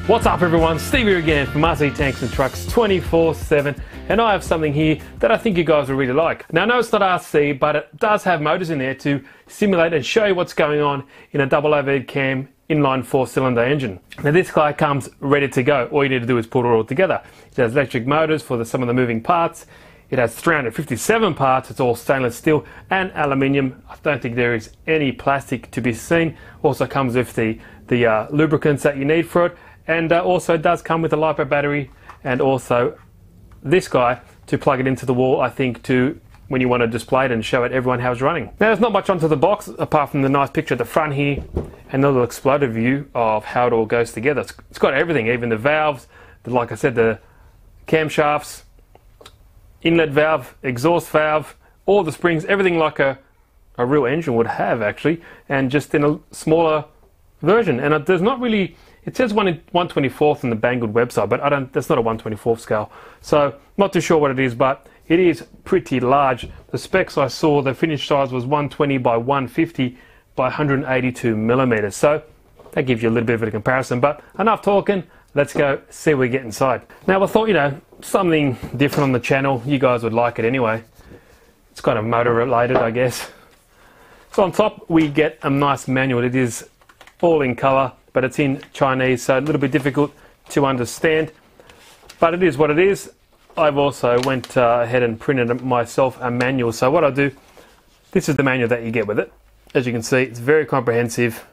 What's up everyone, Steve here again from RC Tanks and Trucks 24/7, and I have something here that I think you guys will really like. Now I know it's not RC, but it does have motors in there to simulate and show you what's going on in a double overhead cam inline 4-cylinder engine. Now this guy comes ready to go. All you need to do is put it all together. It has electric motors for some of the moving parts. It has 357 parts, it's all stainless steel and aluminium. I don't think there is any plastic to be seen. Also comes with the lubricants that you need for it. And also it does come with a LiPo battery and also this guy to plug it into the wall, I think, to when you want to display it and show it everyone how it's running. Now there's not much onto the box apart from the nice picture at the front here and a little exploded view of how it all goes together. It's got everything, even the valves, like I said, the camshafts, inlet valve, exhaust valve, all the springs, everything like a real engine would have actually, and just in a smaller version. And there's not really, it says 1/124th on the Banggood website, but that's not a 1/24th scale. So not too sure what it is, but it is pretty large. The specs I saw, the finished size was 120 by 150 by 182 millimeters. So that gives you a little bit of a comparison, but enough talking. Let's go see what we get inside. Now I thought, something different on the channel. You guys would like it anyway. It's kind of motor related, I guess. So on top we get a nice manual. It is all in color, but it's in Chinese, so a little bit difficult to understand, but it is what it is. I've also went ahead and printed myself a manual. So what I do, this is the manual that you get with it. As you can see, it's very comprehensive.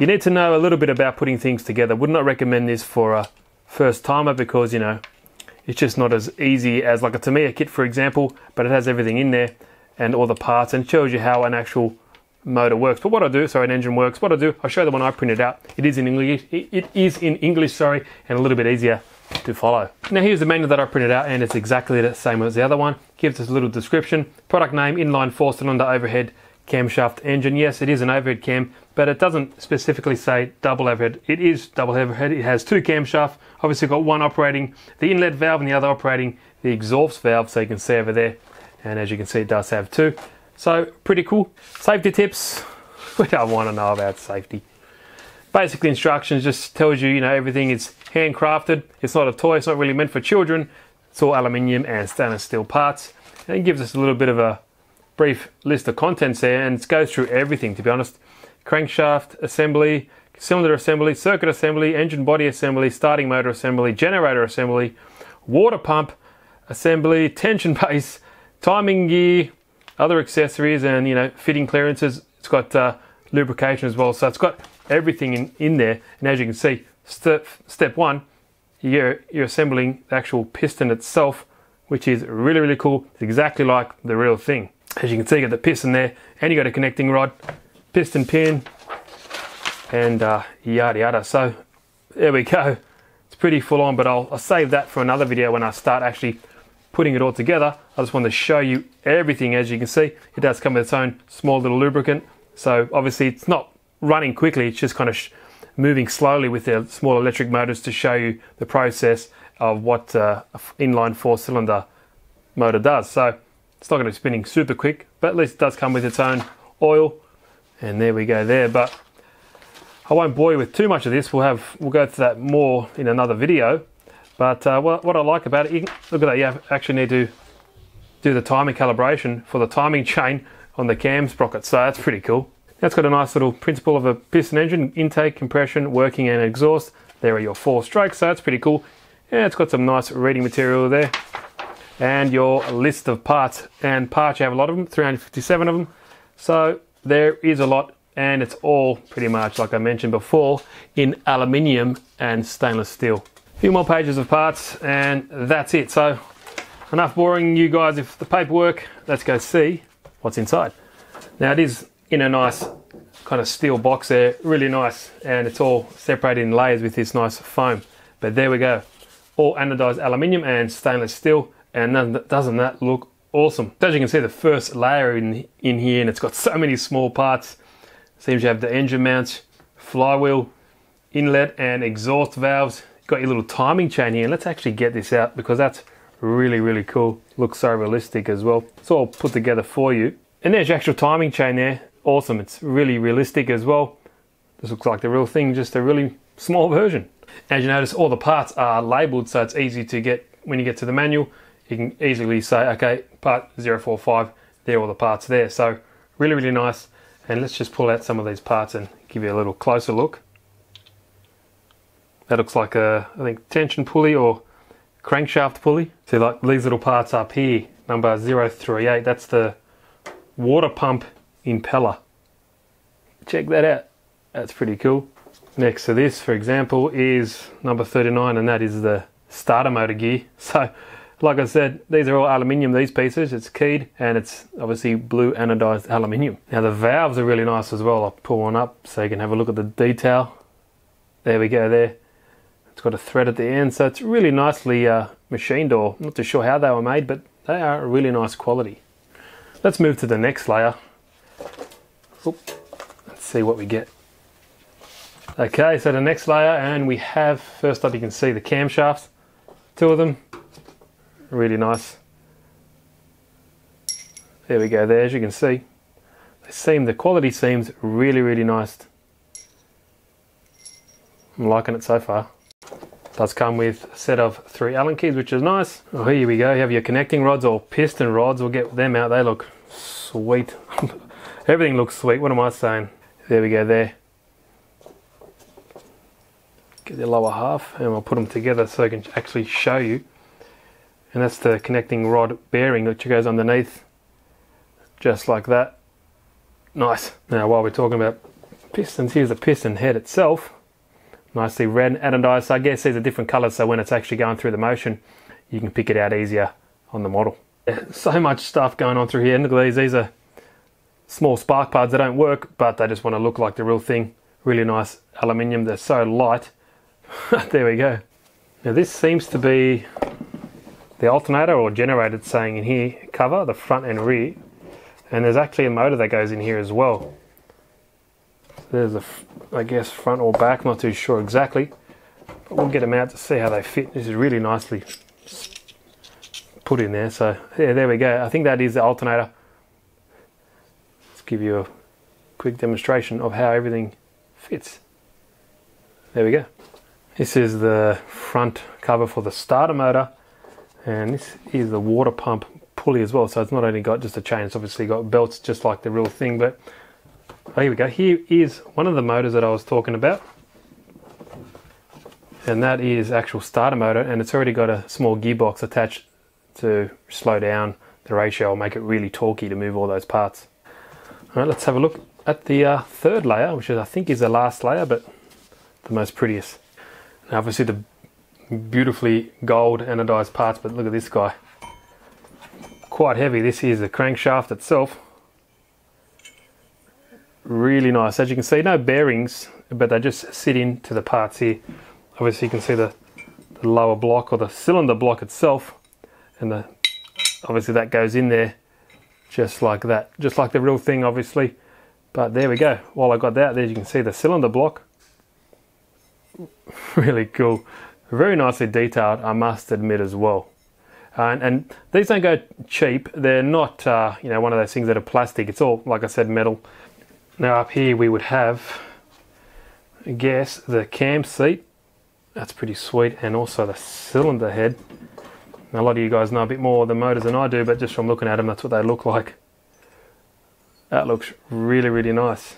You need to know a little bit about putting things together. Would not recommend this for a first timer because it's just not as easy as like a Tamiya kit, for example, but it has everything in there and all the parts and shows you how an actual motor works. But what I do, an engine works. What I do, I'll show the one I printed out. It is in English. It is in English, and a little bit easier to follow. Now here's the manual that I printed out, and it's exactly the same as the other one. Gives us a little description. Product name: inline 4-cylinder overhead camshaft engine. Yes, it is an overhead cam, but it doesn't specifically say double overhead. It is double overhead. It has two camshafts. Obviously got one operating the inlet valve and the other operating the exhaust valve, so you can see over there. And as you can see, it does have two. So pretty cool. Safety tips. We don't want to know about safety. Basically instructions just tells you, everything is handcrafted. It's not a toy. It's not really meant for children. It's all aluminium and stainless steel parts. And it gives us a little bit of a brief list of contents there, and it goes through everything, to be honest. Crankshaft assembly, cylinder assembly, circuit assembly, engine body assembly, starting motor assembly, generator assembly, water pump assembly, tension base, timing gear, other accessories, and fitting clearances. It's got lubrication as well, so it's got everything in there. And as you can see, step one, you're assembling the actual piston itself, which is really, really cool. It's exactly like the real thing. As you can see, you got the piston there, and you got a connecting rod, piston pin, and yada yada. So there we go. It's pretty full on, but I'll save that for another video when I start actually putting it all together. I just want to show you everything. As you can see, it does come with its own small little lubricant. So obviously it's not running quickly, it's just kind of moving slowly with the small electric motors to show you the process of what an inline 4-cylinder motor does. So it's not going to be spinning super quick, but at least it does come with its own oil. And there we go there. But I won't bore you with too much of this. We'll go through that more in another video. But what I like about it, look at that, you actually need to do the timing calibration for the timing chain on the cam sprocket, so that's pretty cool. Now it's got a nice little principle of a piston engine, intake, compression, working and exhaust. There are your 4 strokes, so that's pretty cool. Yeah, it's got some nice reading material there. And your list of parts, and parts, you have a lot of them, 357 of them. So there is a lot, and it's all pretty much, like I mentioned before, in aluminium and stainless steel. A few more pages of parts and that's it. So enough boring you guys with the paperwork. Let's go see what's inside. Now it is in a nice kind of steel box there, really nice, and it's all separated in layers with this nice foam. But there we go, all anodized aluminium and stainless steel, and doesn't that look awesome? As you can see, the first layer in here, and it's got so many small parts. Seems you have the engine mounts, flywheel, inlet and exhaust valves. Got your little timing chain here. Let's actually get this out because that's really cool. Looks so realistic as well. It's all put together for you. And there's your actual timing chain there. Awesome. It's really realistic as well. This looks like the real thing, just a really small version. As you notice, all the parts are labeled, so it's easy to get. When you get to the manual, you can easily say, okay, part 045, there are all the parts there. So really nice. And let's just pull out some of these parts and give you a little closer look. That looks like a, I think, tension pulley or crankshaft pulley. See, like these little parts up here, number 038, that's the water pump impeller. Check that out. That's pretty cool. Next to this, for example, is number 39, and that is the starter motor gear. So, like I said, these are all aluminium, these pieces. It's keyed, and it's obviously blue anodized aluminium. Now the valves are really nice as well. I'll pull one up so you can have a look at the detail. There we go there. It's got a thread at the end, so it's really nicely machined, or not too sure how they were made, but they are really nice quality. Let's move to the next layer. Oop. Let's see what we get. Okay, so the next layer, and we have, first up you can see the camshafts, two of them. Really nice. There we go there, as you can see. The quality seems really nice. I'm liking it so far. Does come with a set of 3 Allen keys, which is nice. Oh, here we go. You have your connecting rods or piston rods. We'll get them out. They look sweet. Everything looks sweet. What am I saying? There we go there. Get the lower half, and we'll put them together so I can actually show you. And that's the connecting rod bearing which goes underneath, just like that. Nice. Now while we're talking about pistons, here's the piston head itself. Nicely red anodized, so I guess these are different colours, so when it's actually going through the motion you can pick it out easier on the model. So much stuff going on through here. Look at these are small spark plugs. They don't work, but they just want to look like the real thing. Really nice aluminium, they're so light. There we go. Now this seems to be the alternator or generator, it's saying in here, cover, the front and rear. And there's actually a motor that goes in here as well. There's a, I guess, front or back, not too sure exactly. But we'll get them out to see how they fit. This is really nicely put in there. So yeah, there we go. I think that is the alternator. Let's give you a quick demonstration of how everything fits. There we go. This is the front cover for the starter motor. And this is the water pump pulley as well, so it's not only got just a chain, it's obviously got belts just like the real thing. But oh, here we go. Here is one of the motors that I was talking about, and that is actual starter motor, and it's already got a small gearbox attached to slow down the ratio or make it really torquey to move all those parts. All right, let's have a look at the third layer, which is, I think, is the last layer, but the most prettiest. Now obviously the beautifully gold anodized parts, but look at this guy, quite heavy. This is the crankshaft itself, really nice. As you can see, no bearings, but they just sit into the parts here. Obviously you can see the lower block or the cylinder block itself, and obviously that goes in there just like that, just like the real thing obviously. But there we go. While I got that there, you can see the cylinder block. Really cool. Very nicely detailed, I must admit as well. And these don't go cheap. They're not, you know, one of those things that are plastic. It's all, like I said, metal. Now up here we would have, I guess, the cam seat. That's pretty sweet, and also the cylinder head. Now, a lot of you guys know a bit more of the motors than I do, but just from looking at them, that's what they look like. That looks really nice.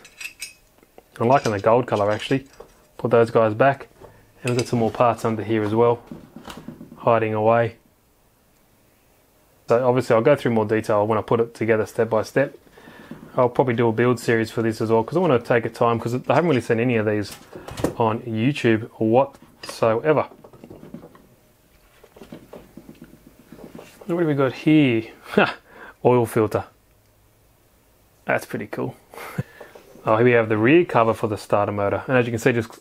I'm liking the gold color actually. Put those guys back. And we've got some more parts under here as well, hiding away. So obviously I'll go through more detail when I put it together step by step. I'll probably do a build series for this as well, because I want to take a time, because I haven't really seen any of these on YouTube whatsoever. What have we got here? Oil filter. That's pretty cool. Oh, here we have the rear cover for the starter motor, and as you can see, just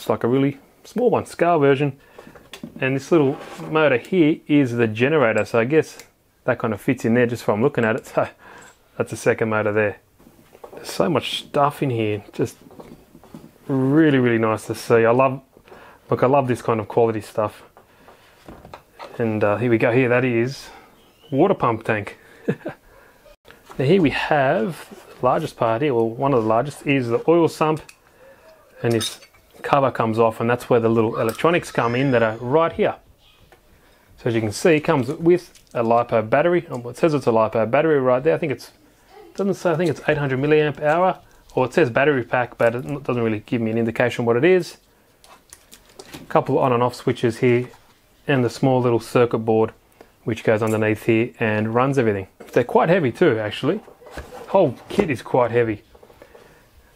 like a really small one, scale version. And this little motor here is the generator, so I guess that kind of fits in there just from looking at it. So that's the second motor there. There's so much stuff in here, just really nice to see. I love this kind of quality stuff. And here we go, here that is water pump tank. Now here we have the largest part here, well, one of the largest is the oil sump, and this cover comes off, and that's where the little electronics come in that are right here. So as you can see, it comes with a LiPo battery. It says it's a LiPo battery right there. I think it's, doesn't say, I think it's 800 milliamp hour, or it says battery pack, but it doesn't really give me an indication what it is. A couple of on and off switches here, and the small little circuit board which goes underneath here and runs everything. They're quite heavy too, actually. The whole kit is quite heavy.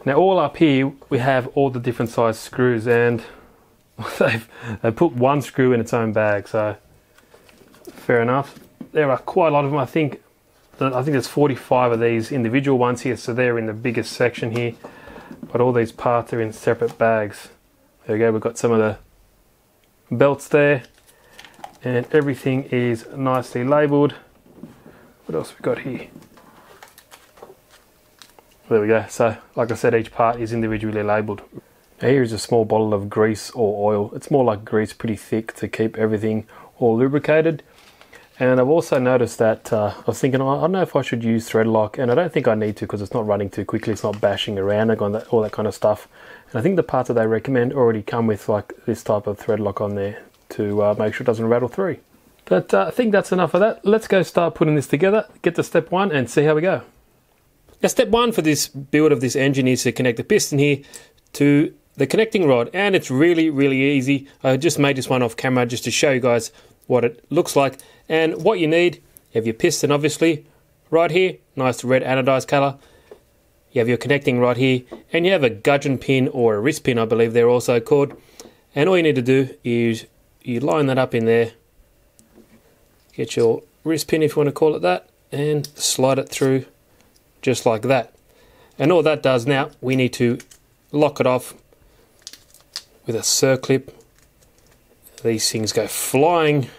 Now all up here we have all the different size screws, and they've put one screw in its own bag, so fair enough. There are quite a lot of them. I think there's 45 of these individual ones here, so they're in the biggest section here, but all these parts are in separate bags. There we go, we've got some of the belts there, and everything is nicely labelled. What else we got here? There we go. So like I said, each part is individually labelled. Now here is a small bottle of grease or oil. It's more like grease, pretty thick, to keep everything all lubricated. And I've also noticed that I was thinking, I don't know if I should use thread lock, and I don't think I need to because it's not running too quickly, it's not bashing around, all that kind of stuff. And I think the parts that they recommend already come with like this type of thread lock on there to make sure it doesn't rattle through. But I think that's enough of that. Let's go start putting this together, get to step one and see how we go. Now step one for this build of this engine is to connect the piston here to the connecting rod, and it's really easy. I just made this one off camera just to show you guys what it looks like. And what you need, you have your piston obviously right here, nice red anodized colour. You have your connecting rod here, and you have a gudgeon pin or a wrist pin, I believe they're also called. And all you need to do is you line that up in there, get your wrist pin if you want to call it that, and slide it through just like that. And all that does now, we need to lock it off with a circlip. These things go flying,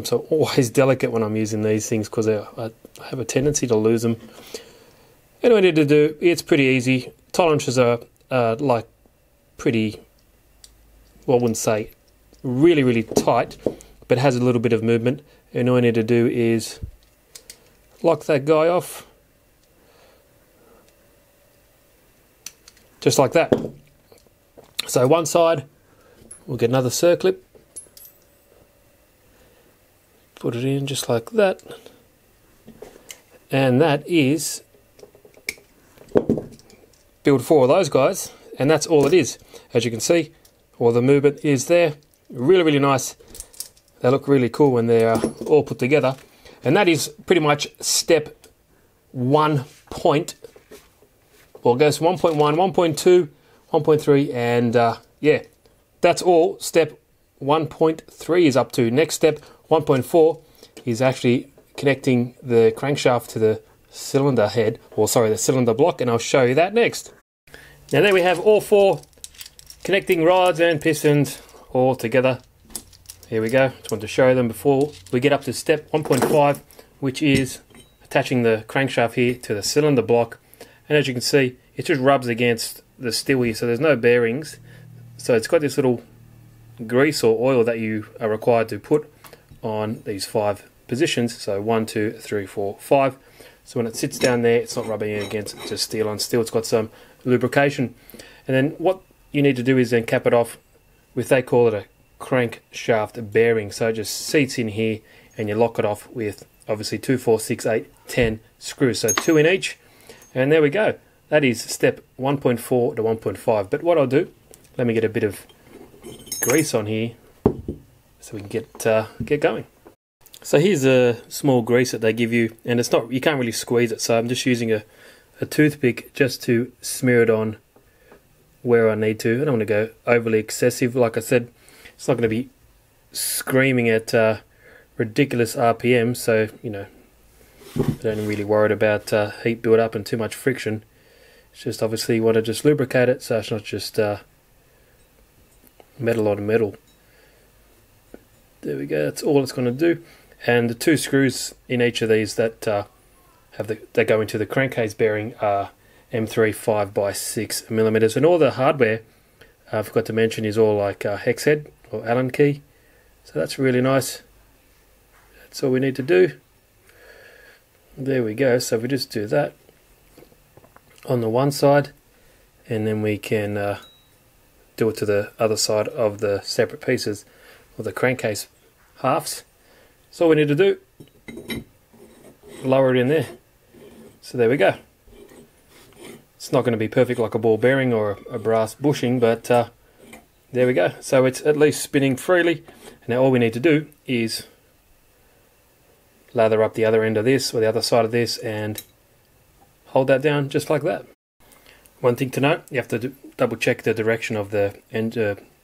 so always delicate when I'm using these things because I have a tendency to lose them. And all I need to do, it's pretty easy. Tolerances are like pretty, well, I wouldn't say really tight, but has a little bit of movement. And all I need to do is lock that guy off, just like that. So one side, we'll get another circlip, put it in just like that, and that is build 4 of those guys, and that's all it is. As you can see, all the movement is there. Really nice. They look really cool when they're all put together, and that is pretty much step 1 point. Well, it goes from 1.1, 1.2, 1.3, and yeah, that's all step 1.3 is up to. Next step, 1.4, is actually connecting the crankshaft to the cylinder head, or sorry, the cylinder block, and I'll show you that next. Now there we have all 4 connecting rods and pistons all together. Here we go. Just want to show them before we get up to step 1.5, which is attaching the crankshaft here to the cylinder block. And as you can see, it just rubs against the steel here, so there's no bearings. So it's got this little grease or oil that you are required to put on these 5 positions. So 1, 2, 3, 4, 5. So when it sits down there, it's not rubbing against just steel on steel. It's got some lubrication. And then what you need to do is then cap it off with, they call it a crankshaft bearing. So it just seats in here, and you lock it off with obviously 2, 4, 6, 8, 10 screws. So 2 in each. And there we go. That is step 1.4 to 1.5. But what I'll do, let me get a bit of grease on here so we can get going. So here's a small grease that they give you, and it's not, you can't really squeeze it, so I'm just using a toothpick just to smear it on where I need to. I don't want to go overly excessive. Like I said, it's not going to be screaming at ridiculous RPM, so you know, I don't really worried about heat build up and too much friction. It's just obviously you want to just lubricate it so it's not just metal on metal. There we go, that's all it's going to do. And the 2 screws in each of these that that go into the crankcase bearing are M3 5x6mm, and all the hardware I forgot to mention is all like hex head or Allen key, so that's really nice. That's all we need to do. There we go. So if we just do that on the one side, and then we can do it to the other side of the separate pieces of the crankcase halves. So all we need to do, lower it in there. So there we go. It's not going to be perfect like a ball bearing or a brass bushing, but there we go. So it's at least spinning freely. And now all we need to do is lather up the other end of this or the other side of this and hold that down just like that. One thing to note, you have to double check the direction of the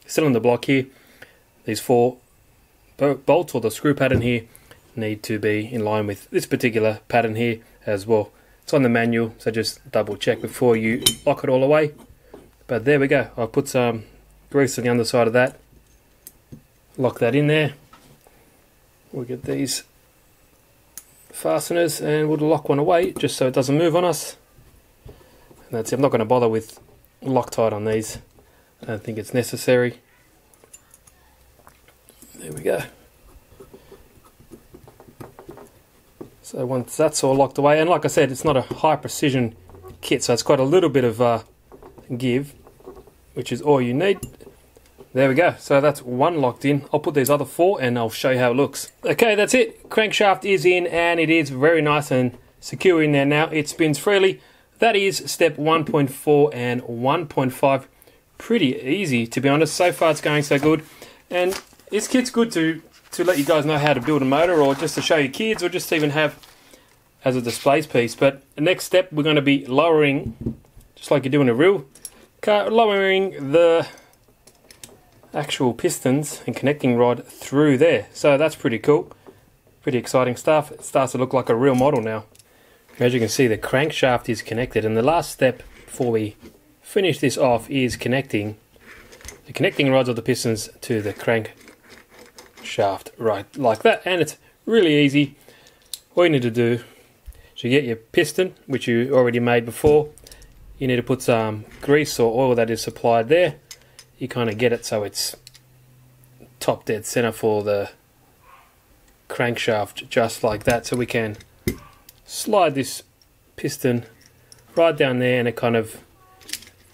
cylinder block here. These 4 bolts or the screw pattern here need to be in line with this particular pattern here as well. It's on the manual, so just double check before you lock it all away. But there we go. I've put some grease on the underside of that. Lock that in there. We'll get these fasteners and we'll lock one away just so it doesn't move on us. And that's it. I'm not going to bother with Loctite on these. I don't think it's necessary. There we go. So once that's all locked away, and like I said, it's not a high precision kit, so it's got a little bit of give, which is all you need. There we go. So that's one locked in. I'll put these other 4 and I'll show you how it looks. Okay, that's it. Crankshaft is in and it is very nice and secure in there now. It spins freely. That is step 1.4 and 1.5. Pretty easy, to be honest. So far it's going so good. And this kit's good to let you guys know how to build a motor, or just to show your kids, or just even have as a displays piece. But the next step, we're going to be lowering, just like you do in a real car, lowering the actual pistons and connecting rod through there. So that's pretty cool, pretty exciting stuff. It starts to look like a real model now. As you can see, the crankshaft is connected, and the last step before we finish this off is connecting the connecting rods of the pistons to the crankshaft, right like that. And it's really easy. All you need to do is you get your piston, which you already made before. You need to put some grease or oil that is supplied there. You kind of get it so it's top dead center for the crankshaft, just like that. So we can slide this piston right down there, and it kind of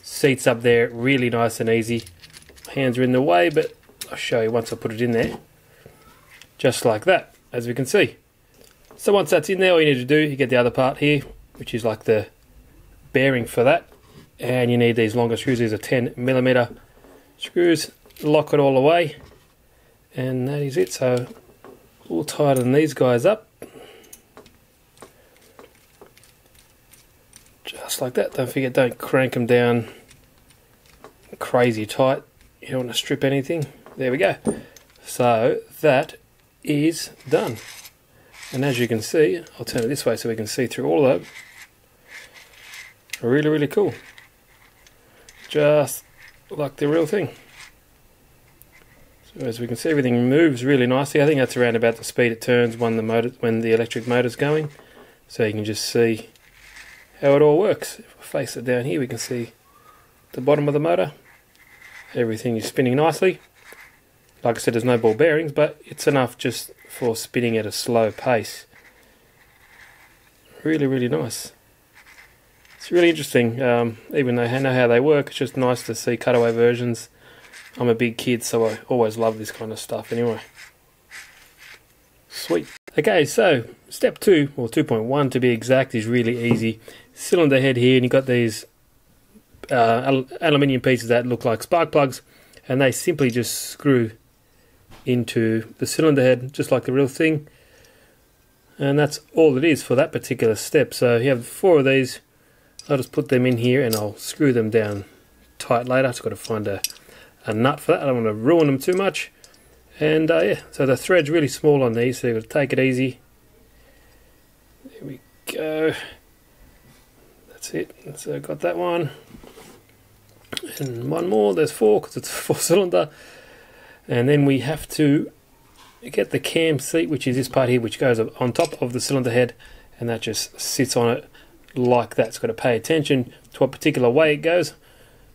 seats up there really nice and easy. Hands are in the way, but I'll show you once I put it in there. Just like that, as we can see. So once that's in there, all you need to do, you get the other part here, which is like the bearing for that. And you need these longer screws. These are 10mm screws. Lock it all away. And that is it. So we'll tighten these guys up. Just like that. Don't forget, don't crank them down crazy tight. You don't want to strip anything. There we go. So that is done. And as you can see, I'll turn it this way so we can see through all of that. Really, really cool. Just like the real thing. So as we can see, everything moves really nicely. I think that's around about the speed it turns when the electric motor's going. So you can just see how it all works. If I face it down here, we can see the bottom of the motor. Everything is spinning nicely. Like I said, there's no ball bearings, but it's enough just for spinning at a slow pace. Really, really nice. It's really interesting, even though I know how they work. It's just nice to see cutaway versions. I'm a big kid, so I always love this kind of stuff anyway. Sweet. Okay, so step 2, or 2.1 to be exact, is really easy. Cylinder head here, and you've got these aluminium pieces that look like spark plugs, and they simply just screw into the cylinder head just like the real thing, and that's all it is for that particular step. So you have 4 of these. I'll just put them in here and I'll screw them down tight later. I've just got to find a nut for that. I don't want to ruin them too much. And yeah, so the thread's really small on these, so you've got to take it easy. There we go. That's it. So got that one. And one more, there's 4 because it's a 4-cylinder. And then we have to get the cam seat, which is this part here, which goes on top of the cylinder head, and that just sits on it like that. It's got to pay attention to what particular way it goes.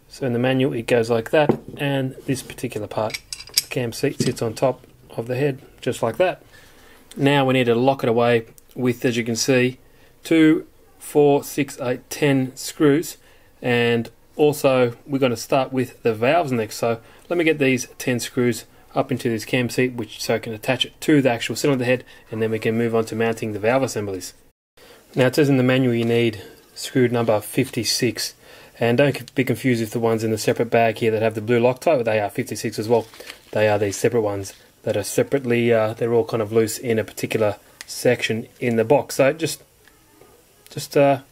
So in the manual it goes like that, and this particular part, the cam seat, sits on top of the head just like that. Now we need to lock it away with, as you can see, 2, 4, 6, 8, 10 screws, and also we're going to start with the valves next. So let me get these 10 screws up into this cam seat, so I can attach it to the actual cylinder head, and then we can move on to mounting the valve assemblies. Now it says in the manual you need screw number 56, and don't be confused with the ones in the separate bag here that have the blue Loctite. They are 56 as well. They are these separate ones that are separately, they're all kind of loose in a particular section in the box. So just word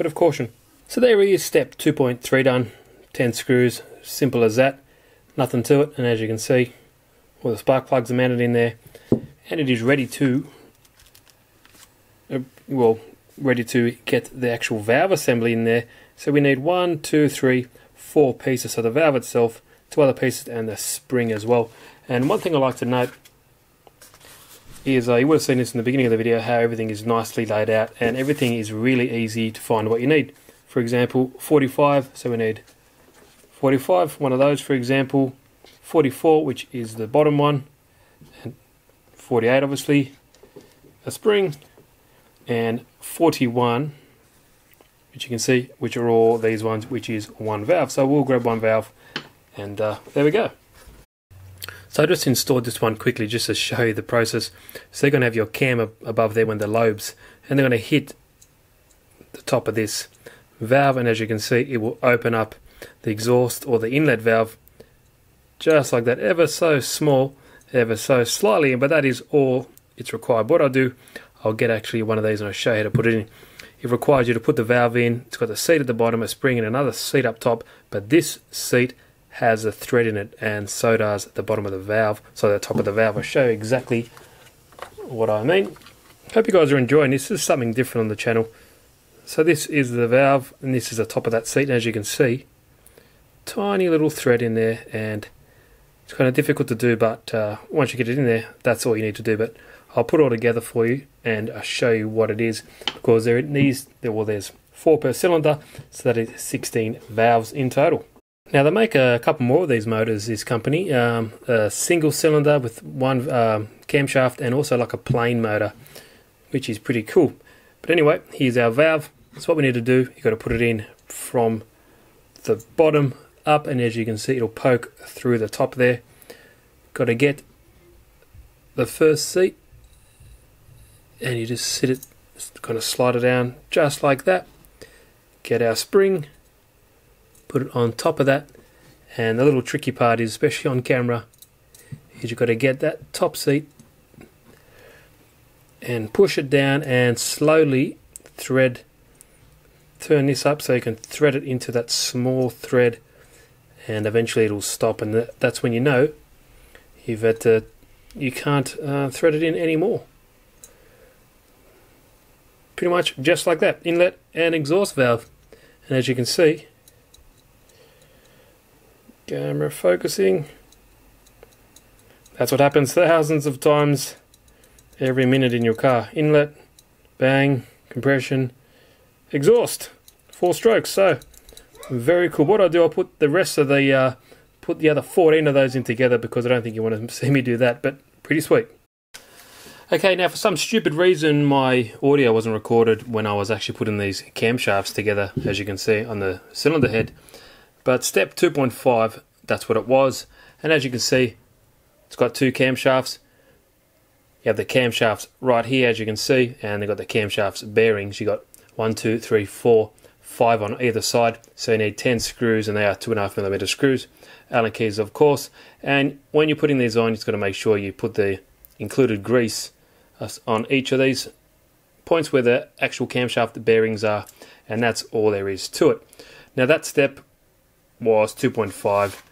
of caution. So there is step 2.3 done. 10 screws, simple as that, nothing to it. And as you can see, all the spark plugs are mounted in there, and it is ready to ready to get the actual valve assembly in there. So we need 1, 2, 3, 4 pieces. So the valve itself, 2 other pieces, and the spring as well. And one thing I like to note is you would have seen this in the beginning of the video, how everything is nicely laid out, and everything is really easy to find what you need. For example, 45, so we need 45, one of those for example, 44, which is the bottom one, and 48 obviously, a spring, and 41, which you can see, which are all these ones, which is one valve. So we'll grab one valve, and there we go. So I just installed this one quickly just to show you the process. So you're going to have your cam above there when the lobes, and they're going to hit the top of this valve, and as you can see, it will open up the exhaust or the inlet valve just like that, ever so small, ever so slightly, but that is all it's required. What I'll do, I'll get actually one of these and I'll show you how to put it in. It requires you to put the valve in. It's got the seat at the bottom, a spring, and another seat up top, but this seat has a thread in it, and so does the bottom of the valve, so the top of the valve. I'll show you exactly what I mean. Hope you guys are enjoying this. This is something different on the channel. So this is the valve, and this is the top of that seat, and as you can see, tiny little thread in there, and it's kind of difficult to do, but once you get it in there, that's all you need to do. But I'll put it all together for you, and I'll show you what it is, because there's 4 per cylinder, so that is 16 valves in total. Now they make a couple more of these motors, this company, a single cylinder with one camshaft, and also like a plain motor, which is pretty cool. But anyway, here's our valve. So what we need to do, you've got to put it in from the bottom up, and as you can see, it'll poke through the top there. Got to get the first seat, and you just sit it, kind of slide it down just like that. Get our spring, put it on top of that, and the little tricky part is, especially on camera, is you've got to get that top seat and push it down and slowly turn this up so you can thread it into that small thread, and eventually it'll stop, and that's when you know you can't thread it in anymore. Pretty much just like that, inlet and exhaust valve. And as you can see, camera focusing, that's what happens thousands of times every minute in your car. Inlet, bang, compression, exhaust, 4 strokes. So very cool. What I'll do, I'll put the rest of the put the other 14 of those in together, because I don't think you want to see me do that, but pretty sweet. Okay, now for some stupid reason my audio wasn't recorded when I was actually putting these camshafts together, as you can see on the cylinder head. But step 2.5, that's what it was. And as you can see, it's got 2 camshafts. You have the camshafts right here, as you can see, and they've got the camshafts bearings. You got 1, 2, 3, 4, 5 on either side. So you need 10 screws, and they are 2.5mm screws. Allen keys, of course. And when you're putting these on, you've got to make sure you put the included grease on each of these points where the actual camshaft bearings are, and that's all there is to it. Now that step was 2.5.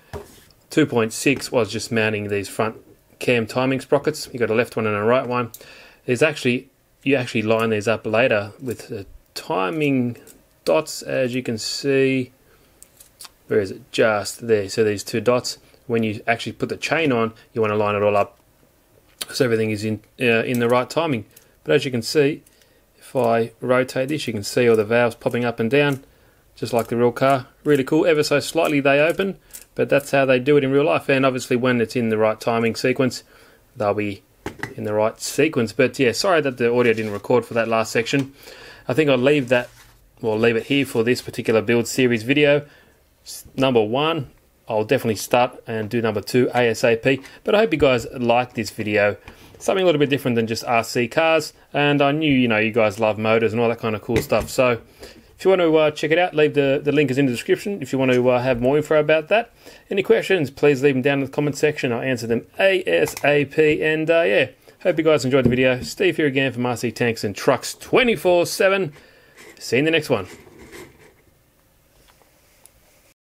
2.6 was just mounting these front cam timing sprockets. You got a left one and a right one. You actually line these up later with a timing dots, as you can see. Where is it? Just there. So these 2 dots. When you actually put the chain on, you want to line it all up so everything is in the right timing. But as you can see, if I rotate this, you can see all the valves popping up and down, just like the real car. Really cool. Ever so slightly they open, but that's how they do it in real life. And obviously when it's in the right timing sequence, they'll be in the right sequence. But yeah, sorry that the audio didn't record for that last section. I think I'll leave that, well, leave it here for this particular build series video. Number 1, I'll definitely start and do number 2 ASAP. But I hope you guys like this video. Something a little bit different than just RC cars. And I knew, you guys love motors and all that kind of cool stuff. So if you want to check it out, leave the link is in the description if you want to have more info about that. Any questions, please leave them down in the comment section. I'll answer them ASAP. And yeah, hope you guys enjoyed the video. Steve here again from RC Tanks and Trucks 24/7. See you in the next one.